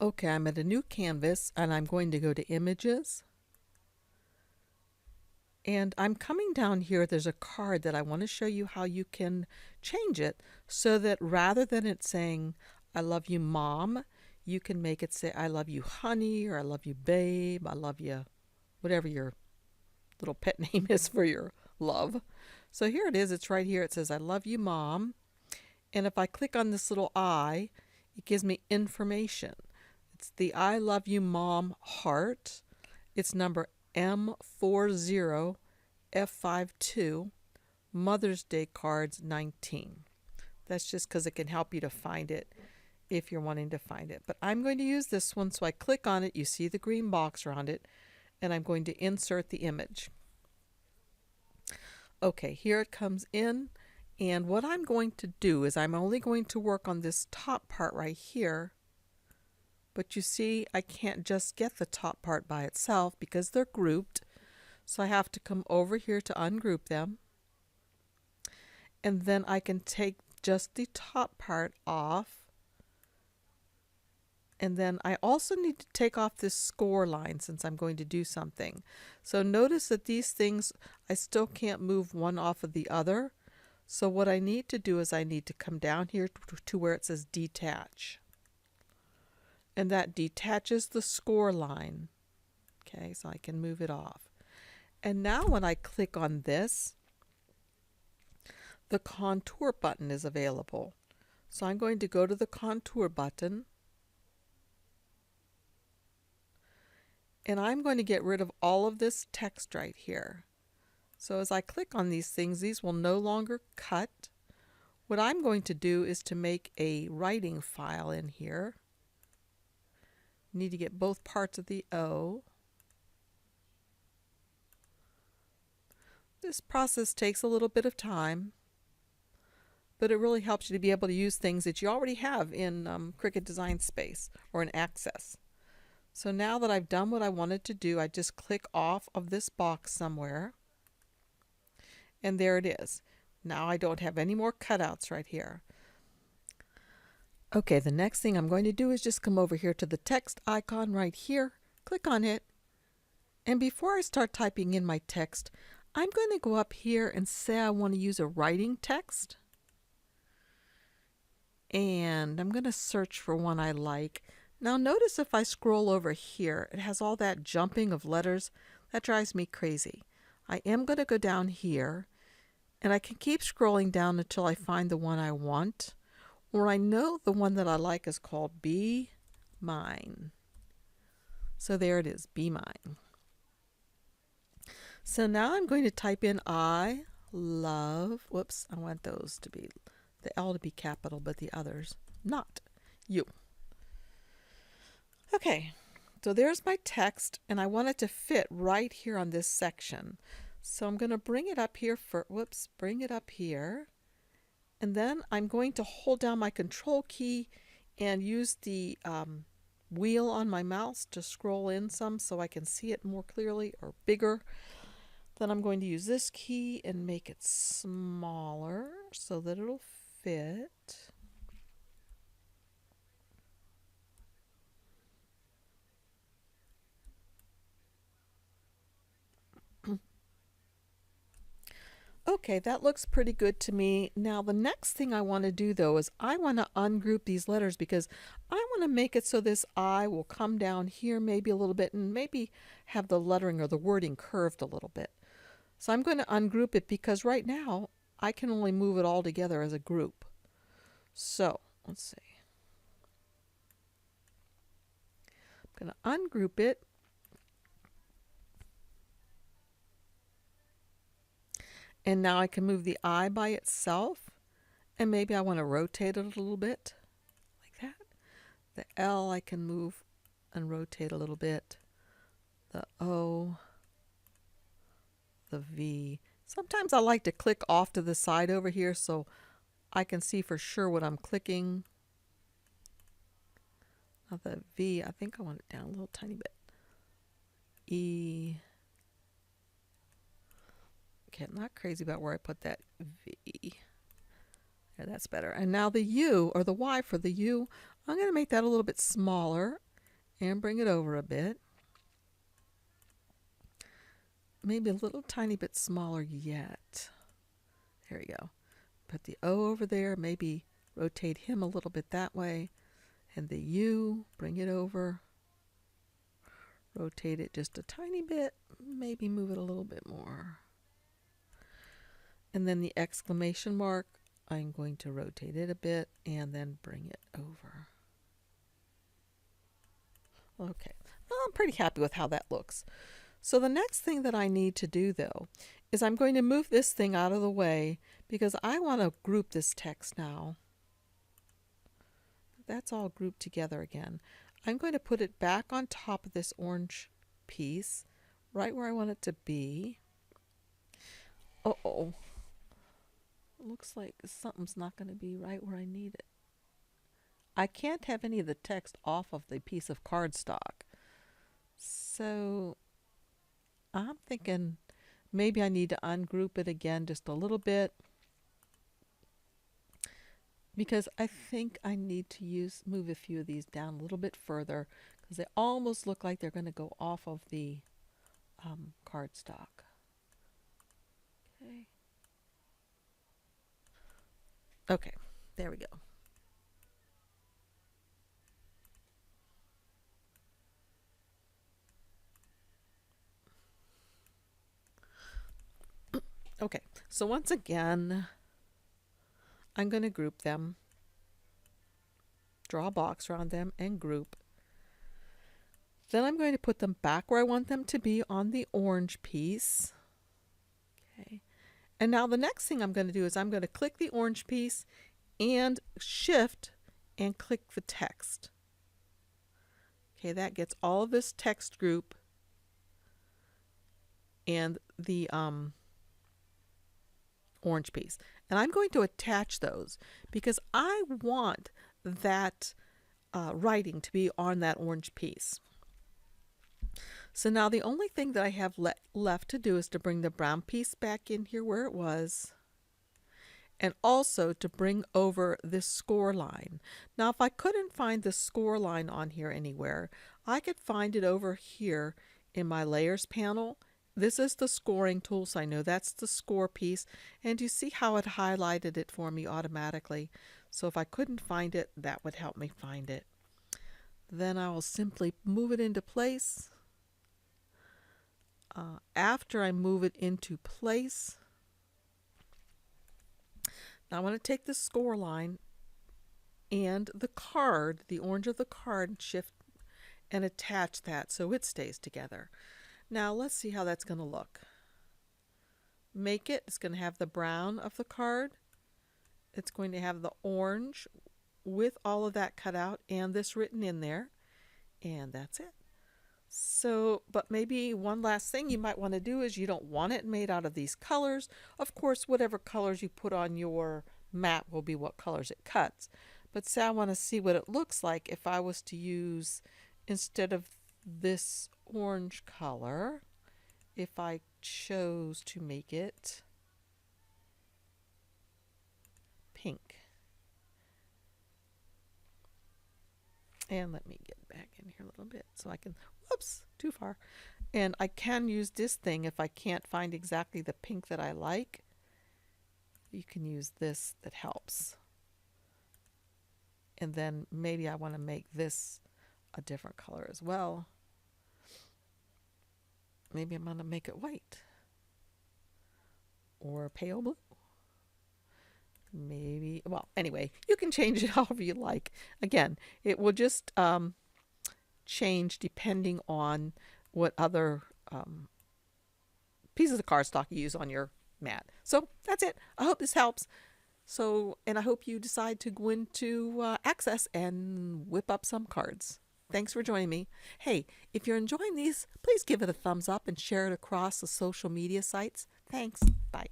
Okay, I'm at a new canvas and I'm going to go to Images. And I'm coming down here, there's a card that I want to show you how you can change it so that rather than it saying, I love you, Mom, you can make it say, I love you, honey, or I love you, babe, I love you, whatever your little pet name is for your love. So here it is, it's right here. It says, I love you, Mom. And if I click on this little I, it gives me information. It's the I love you, Mom heart. It's number M40F52, Mother's Day cards 19. That's just because it can help you to find it if you're wanting to find it. But I'm going to use this one, so I click on it, you see the green box around it, and I'm going to insert the image. Okay, here it comes in, and what I'm going to do is I'm only going to work on this top part right here. But you see, I can't just get the top part by itself because they're grouped. So I have to come over here to ungroup them. And then I can take just the top part off. And then I also need to take off this score line since I'm going to do something. So notice that these things, I still can't move one off of the other. So what I need to do is I need to come down here to where it says detach. And that detaches the score line. Okay, so I can move it off. And now when I click on this, the contour button is available. So I'm going to go to the contour button. And I'm going to get rid of all of this text right here. So as I click on these things, these will no longer cut. What I'm going to do is to make a writing file in here. Need to get both parts of the O. This process takes a little bit of time, but it really helps you to be able to use things that you already have in Cricut Design Space or in Access. So now that I've done what I wanted to do, I just click off of this box somewhere, and there it is. Now I don't have any more cutouts right here. Okay, the next thing I'm going to do is just come over here to the text icon right here, click on it, and before I start typing in my text, I'm going to go up here and say I want to use a writing text. And I'm going to search for one I like. Now notice if I scroll over here, it has all that jumping of letters. That drives me crazy. I am going to go down here, and I can keep scrolling down until I find the one I want. Or I know the one that I like is called Be Mine. So there it is, Be Mine. So now I'm going to type in I love, whoops, I want those to be, the L to be capital, but the others not, you. Okay, so there's my text, and I want it to fit right here on this section. So I'm going to bring it up here for, whoops, bring it up here. And then I'm going to hold down my control key and use the wheel on my mouse to scroll in some so I can see it more clearly or bigger. Then I'm going to use this key and make it smaller so that it'll fit. Okay, that looks pretty good to me. Now the next thing I want to do though is I want to ungroup these letters because I want to make it so this I will come down here maybe a little bit and maybe have the lettering or the wording curved a little bit. So I'm going to ungroup it because right now I can only move it all together as a group. So let's see. I'm going to ungroup it. And now I can move the I by itself, and maybe I want to rotate it a little bit, like that. The L I can move and rotate a little bit. The O, the V. Sometimes I like to click off to the side over here so I can see for sure what I'm clicking. Now the V, I think I want it down a little tiny bit. E. Okay, I'm not crazy about where I put that V. Yeah, that's better. And now the U, or the Y for the U, I'm going to make that a little bit smaller. and bring it over a bit. Maybe a little tiny bit smaller yet. There we go. Put the O over there, maybe rotate him a little bit that way. And the U, bring it over. Rotate it just a tiny bit, maybe move it a little bit more. And then the exclamation mark, I'm going to rotate it a bit and then bring it over. Okay, well, I'm pretty happy with how that looks. So the next thing that I need to do though, is I'm going to move this thing out of the way because I want to group this text now. That's all grouped together again. I'm going to put it back on top of this orange piece, right where I want it to be. Uh-oh. Looks like something's not going to be right where I need it. I can't have any of the text off of the piece of cardstock. So I'm thinking maybe I need to ungroup it again just a little bit, because I think I need to move a few of these down a little bit further because they almost look like they're going to go off of the cardstock. Okay. Okay, there we go. Okay, so once again, I'm going to group them, draw a box around them and group. Then I'm going to put them back where I want them to be on the orange piece. Okay. And now the next thing I'm going to do is I'm going to click the orange piece and shift and click the text. Okay, that gets all of this text group and the orange piece. And I'm going to attach those because I want that writing to be on that orange piece. So now the only thing that I have left to do is to bring the brown piece back in here where it was, and also to bring over this score line. Now if I couldn't find the score line on here anywhere, I could find it over here in my layers panel. This is the scoring tool, so I know that's the score piece, and you see how it highlighted it for me automatically. So if I couldn't find it, that would help me find it. Then I will simply move it into place. After I move it into place, now I want to take the score line and the card, the orange of the card, and shift and attach that so it stays together. Now let's see how that's going to look. It's going to have the brown of the card. It's going to have the orange with all of that cut out and this written in there. And that's it. So, but maybe one last thing you might want to do is you don't want it made out of these colors. Of course, whatever colors you put on your mat will be what colors it cuts. But say I want to see what it looks like if I was to use, instead of this orange color, if I chose to make it pink. And let me get back in here a little bit so I can, whoops, too far. And I can use this thing if I can't find exactly the pink that I like. You can use this that helps. And then maybe I want to make this a different color as well. Maybe I'm going to make it white or pale blue. Maybe, well, anyway, you can change it however you like. Again, it will just change depending on what other pieces of cardstock you use on your mat. So that's it. I hope this helps. So, and I hope you decide to go into Access and whip up some cards. Thanks for joining me. Hey, if you're enjoying these, please give it a thumbs up and share it across the social media sites. Thanks. Bye.